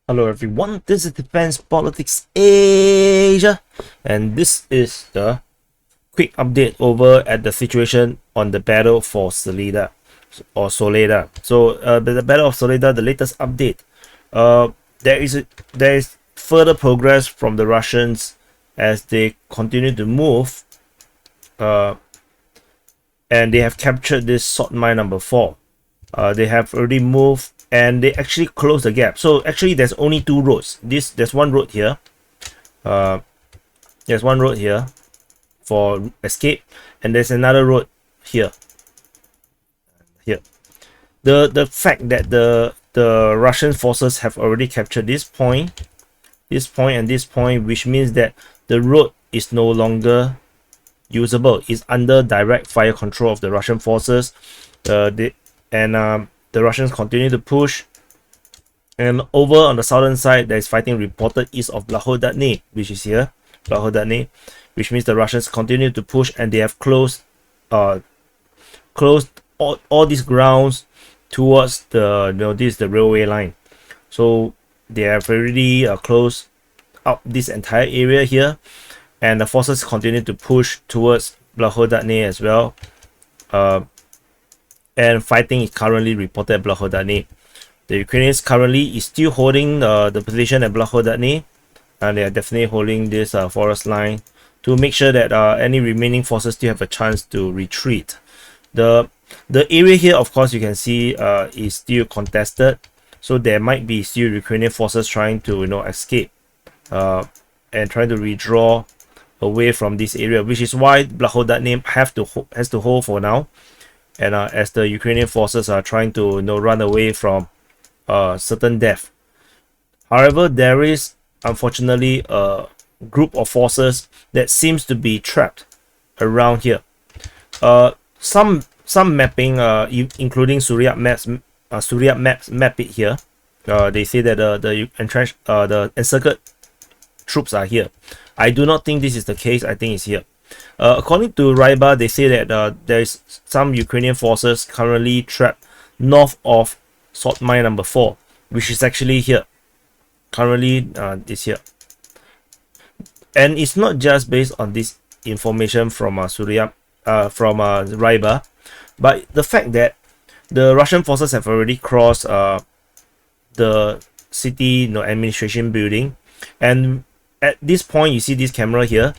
Hello everyone, this is Defense Politics Asia, and this is the quick update over at the situation on the battle for Soledar. So the battle of Soledar, the latest update. There is further progress from the Russians as they continue to move, and they have captured this Salt Mine No.4. They have already moved and they actually close the gap. So actually there's only two roads. There's one road here. There's one road here for escape, and there's another road here. The fact that the Russian forces have already captured this point, and this point, which means that the road is no longer usable. It's under direct fire control of the Russian forces. The Russians continue to push, and over on the southern side there is fighting reported east of Blahodatne, which is here, Blahodatne, which means the Russians continue to push, and they have closed all these grounds towards the this is the railway line. So they have already closed up this entire area here, and the forces continue to push towards Blahodatne as well. And fighting is currently reported at Blahodatne. The Ukrainians currently is still holding the position at Blahodatne, and they are definitely holding this forest line to make sure that any remaining forces still have a chance to retreat. The area here, of course, you can see is still contested, so there might be still Ukrainian forces trying to escape and trying to withdraw away from this area, which is why Blahodatne has to hold for now. And as the Ukrainian forces are trying to run away from certain death. However, there is unfortunately a group of forces that seems to be trapped around here. Some mapping, including Surya maps map it here. They say that the encircled troops are here. I do not think this is the case. I think it's here. According to Ryba, they say that there is some Ukrainian forces currently trapped north of Salt Mine No.4, which is actually here. Currently, this here. And it's not just based on this information from Ryba, but the fact that the Russian forces have already crossed the city administration building, and at this point, you see this camera here.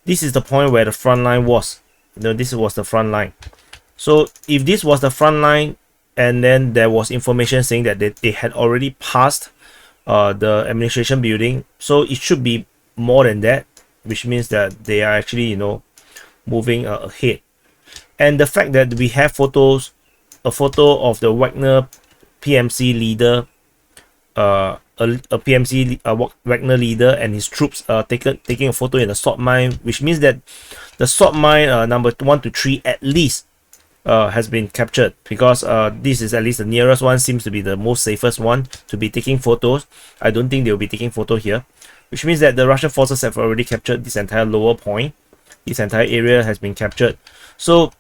This is the point where the front line was. This was the front line. So if this was the front line, and then there was information saying that they had already passed the administration building, so it should be more than that, which means that they are actually moving ahead. And the fact that we have a photo of the Wagner PMC leader, Wagner leader and his troops taking a photo in the Salt Mine, which means that the Salt Mine number 1 to 3 at least has been captured, because this is at least the nearest one, seems to be the most safest one to be taking photos. I don't think they'll be taking photo here, which means that the Russian forces have already captured this entire lower point. This entire area has been captured. So,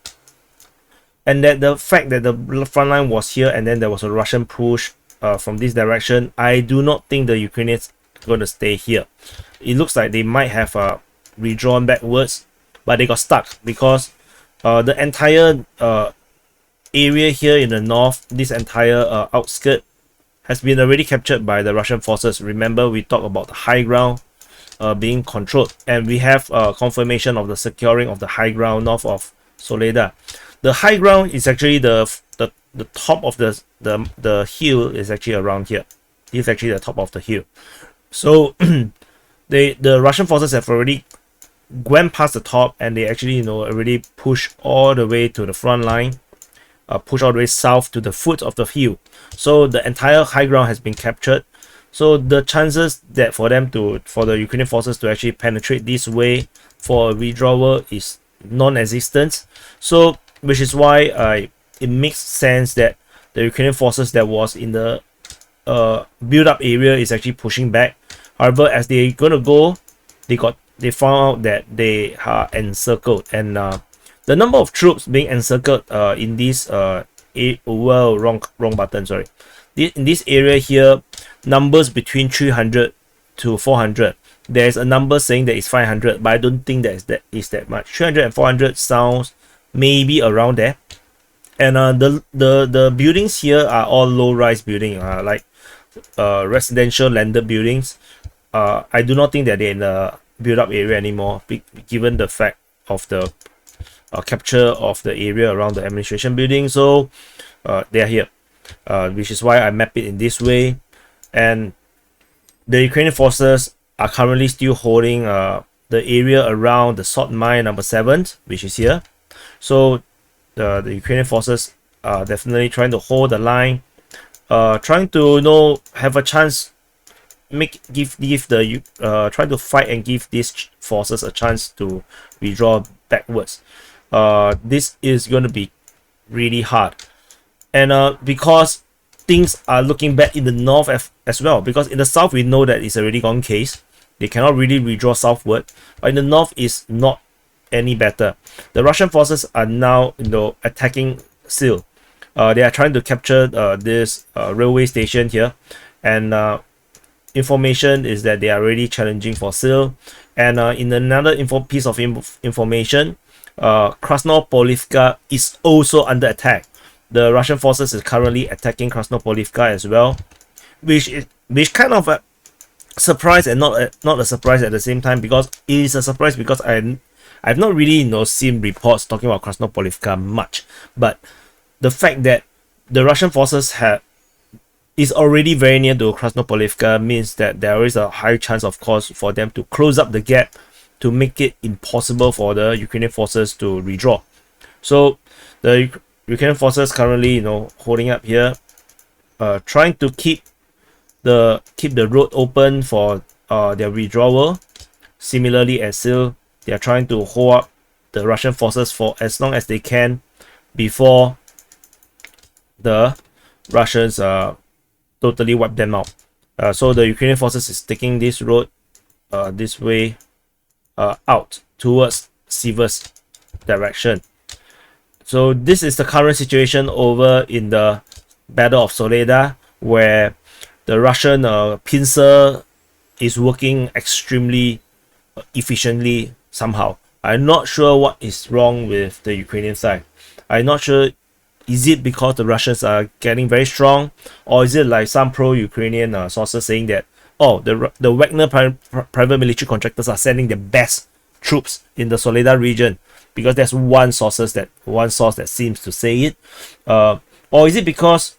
and that the fact that the front line was here and then there was a Russian push from this direction, I do not think the Ukrainians are going to stay here. It looks like they might have withdrawn backwards, but they got stuck because the entire area here in the north, this entire outskirt, has been already captured by the Russian forces. Remember, we talked about the high ground being controlled, and we have confirmation of the securing of the high ground north of Soledar. The high ground is actually the top of the hill is actually around here. This is actually the top of the hill. So the Russian forces have already went past the top, and they actually already pushed all the way to the front line, push all the way south to the foot of the hill. So the entire high ground has been captured. So the chances that for the Ukrainian forces to actually penetrate this way for a withdrawal is non-existent. So which is why it makes sense that the Ukrainian forces that was in the build-up area is actually pushing back. However, as they're gonna go, they found out that they are encircled, and the number of troops being encircled in this wrong button, sorry. In this area here, numbers between 300 to 400. There's a number saying that it's 500, but I don't think that is that much. 300 and 400 sounds maybe around there. And the buildings here are all low-rise building, like residential landed buildings. I do not think that they're in the build-up area anymore, given the fact of the capture of the area around the administration building. So they are here, which is why I map it in this way. And the Ukrainian forces are currently still holding the area around the Salt Mine No.7, which is here. So the Ukrainian forces are definitely trying to hold the line, trying to have a chance, trying to fight and give these forces a chance to withdraw backwards. This is going to be really hard, and because things are looking bad in the north as well, because in the south we know that it's already gone case. They cannot really withdraw southward, but in the north is not any better. The Russian forces are now attacking Silj. They are trying to capture this railway station here, and information is that they are already challenging for Silj. And in another piece of information, Krasnopolivka is also under attack. The Russian forces is currently attacking Krasnopolivka as well, which kind of a surprise and not a surprise at the same time, because it is a surprise because I've not really seen reports talking about Krasnopolivka much, but the fact that the Russian forces is already very near to Krasnopolivka means that there is a high chance, of course, for them to close up the gap to make it impossible for the Ukrainian forces to redraw. So the Ukrainian forces currently holding up here, trying to keep the road open for their withdrawal. Similarly as Silj, they are trying to hold up the Russian forces for as long as they can before the Russians totally wipe them out. So the Ukrainian forces is taking this road this way out towards Siversk direction. So this is the current situation over in the Battle of Soledar, where the Russian pincer is working extremely efficiently somehow. I'm not sure what is wrong with the Ukrainian side. I'm not sure, is it because the Russians are getting very strong, or is it like some pro-Ukrainian sources saying that, oh, the Wagner private military contractors are sending the best troops in the Soledar region, because there's one source that seems to say it, or is it because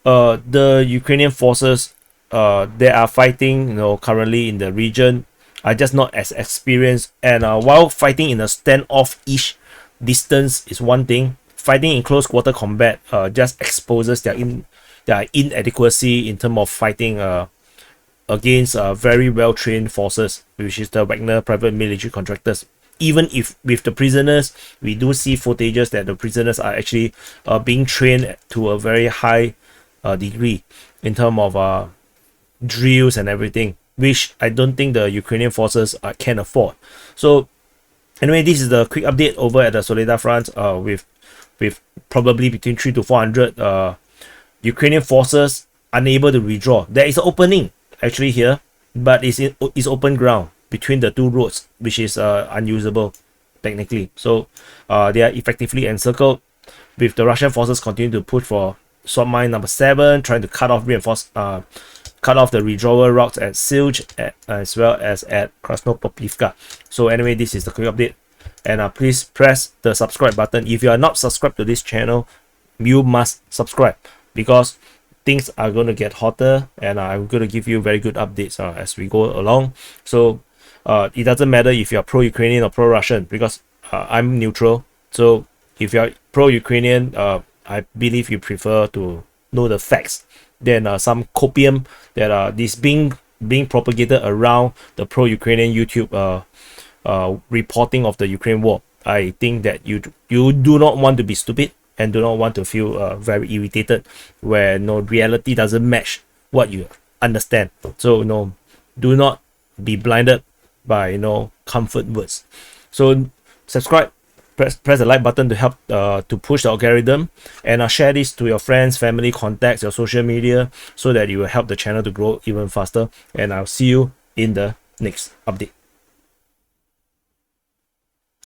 the Ukrainian forces that are fighting currently in the region are just not as experienced, and while fighting in a standoff-ish distance is one thing, fighting in close quarter combat just exposes their inadequacy in terms of fighting against very well-trained forces, which is the Wagner private military contractors. Even if with the prisoners, we do see footages that the prisoners are actually being trained to a very high degree in terms of drills and everything, which I don't think the Ukrainian forces can afford. So anyway, this is the quick update over at the Soledar front, with probably between 300 to 400 Ukrainian forces unable to withdraw. There is an opening actually here, but it's open ground between the two roads, which is unusable technically. So they are effectively encircled, with the Russian forces continue to push for Salt Mine No.7, trying to cut off the withdrawal routes at Silj as well as at Krasnopolivka. So anyway, this is the quick update, and please press the subscribe button. If you are not subscribed to this channel, you must subscribe, because things are going to get hotter, and I'm going to give you very good updates as we go along. So it doesn't matter if you're pro-Ukrainian or pro-Russian, because I'm neutral. So if you're pro-Ukrainian, I believe you prefer to know the facts than some copium that is being propagated around the pro-Ukrainian YouTube reporting of the Ukraine war. I think that you do not want to be stupid and do not want to feel very irritated where reality doesn't match what you understand. So do not be blinded by comfort words. So subscribe, press the like button to help to push the algorithm, and share this to your friends, family, contacts, your social media, so that you will help the channel to grow even faster. And I'll see you in the next update.